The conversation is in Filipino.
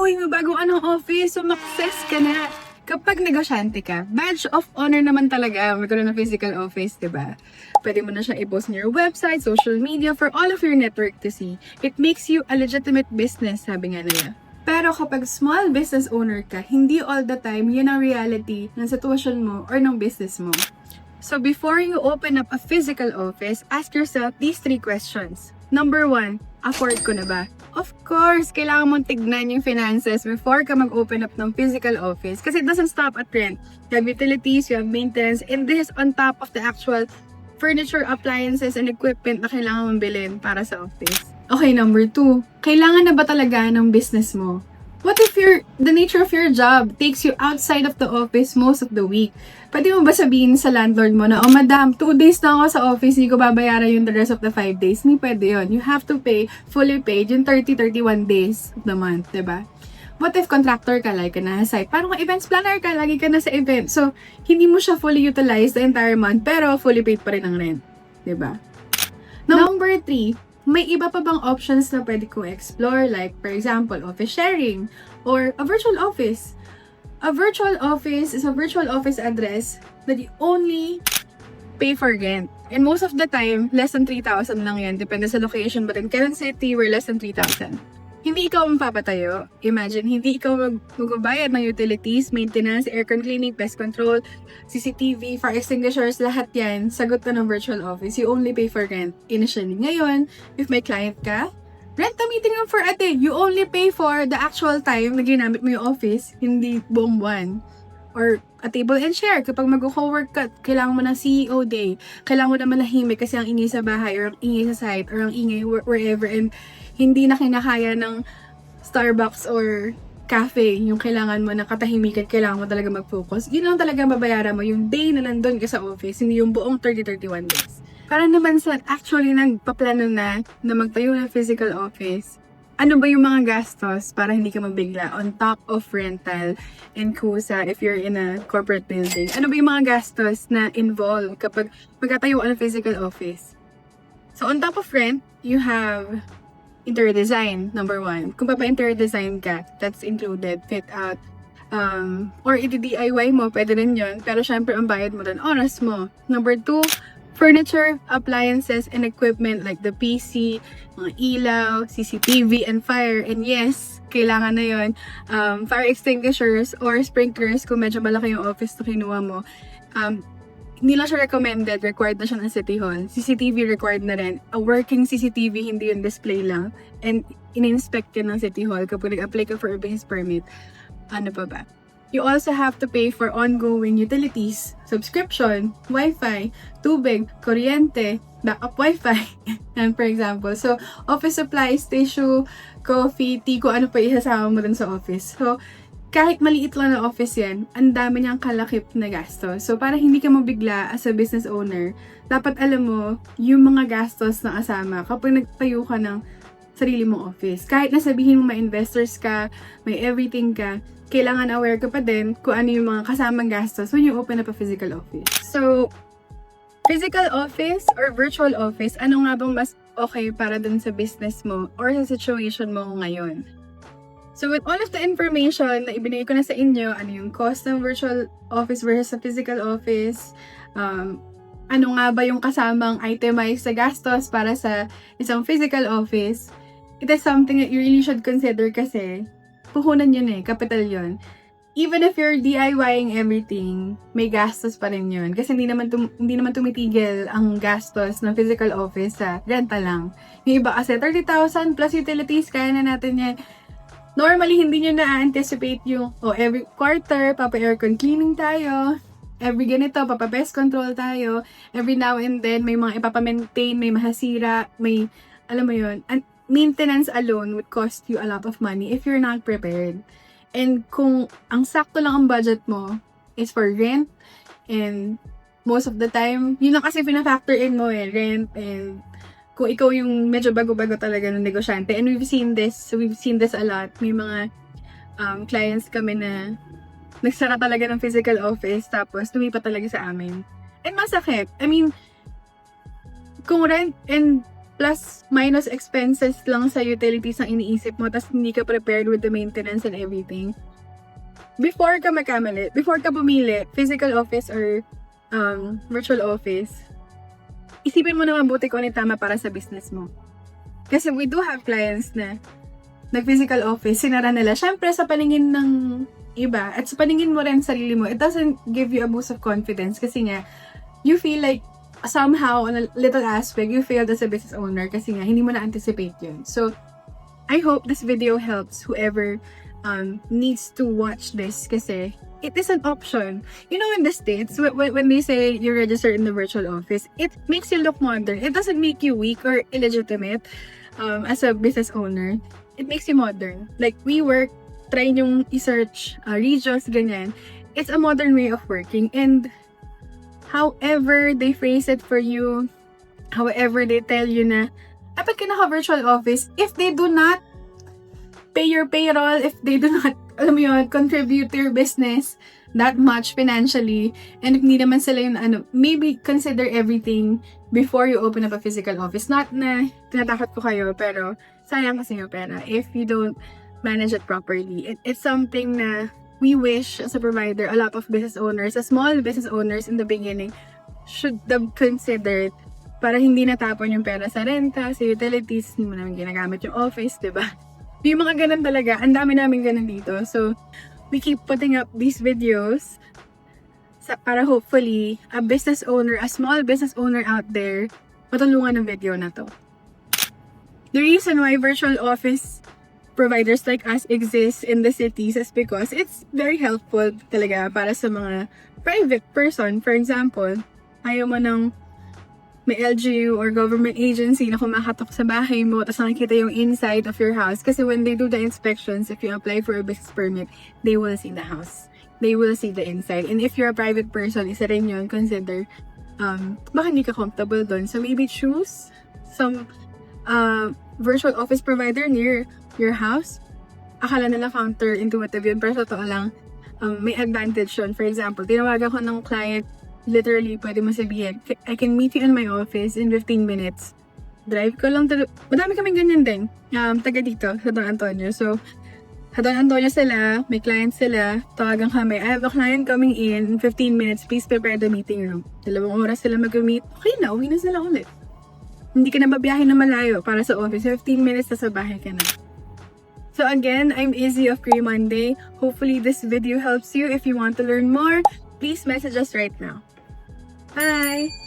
uwi mo bagong anong office, sumakses ka na. Kapag negosyante ka, badge of honor naman talaga magkaroon ng physical office, diba? Pwede mo na siya i-post on your website, social media, for all of your network to see. It makes you a legitimate business, sabi nga nila. Pero kapag small business owner ka, hindi all the time yun ang reality ng sitwasyon mo or ng business mo. So before you open up a physical office, ask yourself these 3 questions. Number 1, afford ko na ba? Of course, kailangan mong tignan yung finances before ka mag-open up ng physical office kasi it doesn't stop at rent. You have utilities, you have maintenance, and this on top of the actual furniture, appliances, and equipment na kailangan mong bilhin para sa office. Okay, number 2, kailangan na ba talaga ng business mo? What if the nature of your job takes you outside of the office most of the week? Pwede mo ba sabihin sa landlord mo na, oh madam, 2 days na ako sa office, hindi ko babayaran yung the rest of the 5 days. Hindi pwede yun. You have to pay, fully paid, yung 30-31 days of the month, diba? What if contractor ka, like ka na sa site? Parang events planner ka, lagi ka na sa event. So, hindi mo siya fully utilized the entire month, pero fully paid pa rin ang rent. Diba? Number 3, may iba pa bang options na pwede kong explore? Like, for example, office sharing or a virtual office. A virtual office is a virtual office address that you only pay for rent. And most of the time, less than 3,000 lang yan. Depende sa location. But in Quezon City, we're less than 3,000. Hindi ikaw ang papatayo. Imagine, hindi ikaw magbabayad ng utilities, maintenance, aircon cleaning, pest control, CCTV, fire extinguishers, lahat yan, sagot na ng virtual office. You only pay for rent initially. Ngayon, if may client ka, rent a meeting room for a day. You only pay for the actual time na ginamit mo yung office, hindi buong buwan. Or a table and share. Kapag mag-co-work ka, kailangan mo ng CEO day. Kailangan mo na malahimik kasi ang ingay sa bahay or ang ingay sa site or ang ingay wherever and hindi na kinakaya ng Starbucks or cafe yung kailangan mo na katahimikan, kailangan mo talaga mag-focus. Yun lang talaga mabayaran mo yung day na nandun ka sa office, hindi yung buong 30-31 days. Para naman sa actually nagpaplano na magtayo ng physical office, ano ba yung mga gastos para hindi ka mabigla on top of rental and kusa if you're in a corporate building? Ano ba yung mga gastos na involved kapag magtatayo ng physical office? So on top of rent, you have interior design, number 1. Kung interior design ka, that's included, fit out, or i-DIY mo, pwede rin yun. Pero syempre, ang bayad mo dun, oras mo. Number 2, furniture, appliances, and equipment like the PC, mga ilaw, CCTV, and fire. And yes, kailangan na yun. Fire extinguishers or sprinklers kung medyo malaki yung office na kinuha mo. Hindi lang siya recommended, required na siya ng City Hall. CCTV required na rin. A working CCTV, hindi yung display lang. And in-inspect yun ng City Hall kapag nag-apply ka for a business permit. Ano pa ba? You also have to pay for ongoing utilities, subscription, Wi-Fi, tubig, kuryente, backup Wi-Fi, and for example. So, office supplies, tissue, coffee, tea, kung ano pa isasama mo dun sa office. So, kahit maliit lang na office yan, ang dami niyang kalakip na gastos. So, para hindi ka mabigla as a business owner, dapat alam mo yung mga gastos na kasama kapag nagtayo ka ng sarili mong office. Kahit nasabihin mo may investors ka, may everything ka, kailangan aware ka pa din kung ano yung mga kasamang gastos when you open up a physical office. So, physical office or virtual office, ano nga bang mas okay para dun sa business mo or sa situation mo ngayon? So with all of the information na ibinigay ko na sa inyo, ano yung cost ng virtual office versus sa physical office, ano nga ba yung kasamang itemized sa gastos para sa isang physical office, it is something that you really should consider kasi puhunan yun capital yun. Even if you're DIYing everything, may gastos pa rin yun. Kasi hindi naman tumitigil ang gastos ng physical office sa rental lang. Yung iba kasi 30,000 plus utilities, kaya na natin yan. Normally, hindi nyo na-anticipate yung, every quarter, papa-aircon cleaning tayo, every ganito, papa-pest control tayo, every now and then, may mga ipapamaintain, may mahasira, may, alam mo yun, and maintenance alone would cost you a lot of money if you're not prepared. And kung ang sakto lang ang budget mo is for rent, and most of the time, yun lang kasi pinafactor in mo rent, and kung ikaw yung medyo bago-bago talaga ng negosyante. And we've seen this a lot. May mga clients kami na nagsara talaga ng physical office tapos lumipat talaga sa amin. And masakit. I mean, kung rent and plus minus expenses lang sa utilities ang iniisip mo, tapos hindi ka prepared with the maintenance and everything. Before ka pumili, physical office or virtual office, isipin mo na mabuti kung ano yung tama para sa business mo. Kasi we do have clients na nag-physical office, sinara nila. Syempre, sa paningin ng iba, at sa paningin mo rin sarili mo, it doesn't give you a boost of confidence kasi nga, you feel like somehow, on a little aspect, you failed as a business owner kasi nga, hindi mo na-anticipate yun. So, I hope this video helps whoever needs to watch this kasi it is an option. You know, in the States, when they say you register in the virtual office, it makes you look modern. It doesn't make you weak or illegitimate as a business owner. It makes you modern. Like, we work, try yung i-search regions, ganyan. It's a modern way of working, and however they phrase it for you, however they tell you na, dapat ka naka-virtual office, if they do not pay your payroll, if they do not, alam mo yun, contribute to your business that much financially, and if hindi naman sila yung maybe consider everything before you open up a physical office. Not na tinatakot ko kayo, pero sayang kasi yung pera if you don't manage it properly. It's something na we wish as a provider, a lot of business owners, as small business owners in the beginning, should have considered para hindi natapon yung pera sa renta, sa utilities, hindi mo namin ginagamit yung office, diba? Yung mga ganun talaga, ang dami namin ganun dito. So, we keep putting up these videos para hopefully, a business owner, a small business owner out there, matulungan ng video na to. The reason why virtual office providers like us exist in the cities is because it's very helpful talaga para sa mga private person. For example, ayaw mo ng may LGU or government agency na kumakatok sa bahay mo tapos nakikita yung inside of your house. Kasi when they do the inspections, if you apply for a business permit, they will see the house. They will see the inside. And if you're a private person, isa rin yun, consider, baka hindi ka comfortable doon. So maybe choose some virtual office provider near your house. Akala nila counterintuitive yun, pero totoo lang, may advantage yun. For example, tinawagan ko ng client, literally, pwede mo sabihin, I can meet you in my office in 15 minutes. Drive ko lang madami kaming ganyan din. Taga dito, sa Don Antonio. So, sa Don Antonio sila, may client sila, tawagan kami, I have a client coming in 15 minutes, please prepare the meeting room. 2 oras sila mag-meet, okay na, uwi na sila ulit. Hindi ka na babiyahin na malayo para sa office, 15 minutes na sa bahay ka na. So again, I'm Izzy of Grey Monday. Hopefully this video helps you. If you want to learn more, please message us right now. Bye!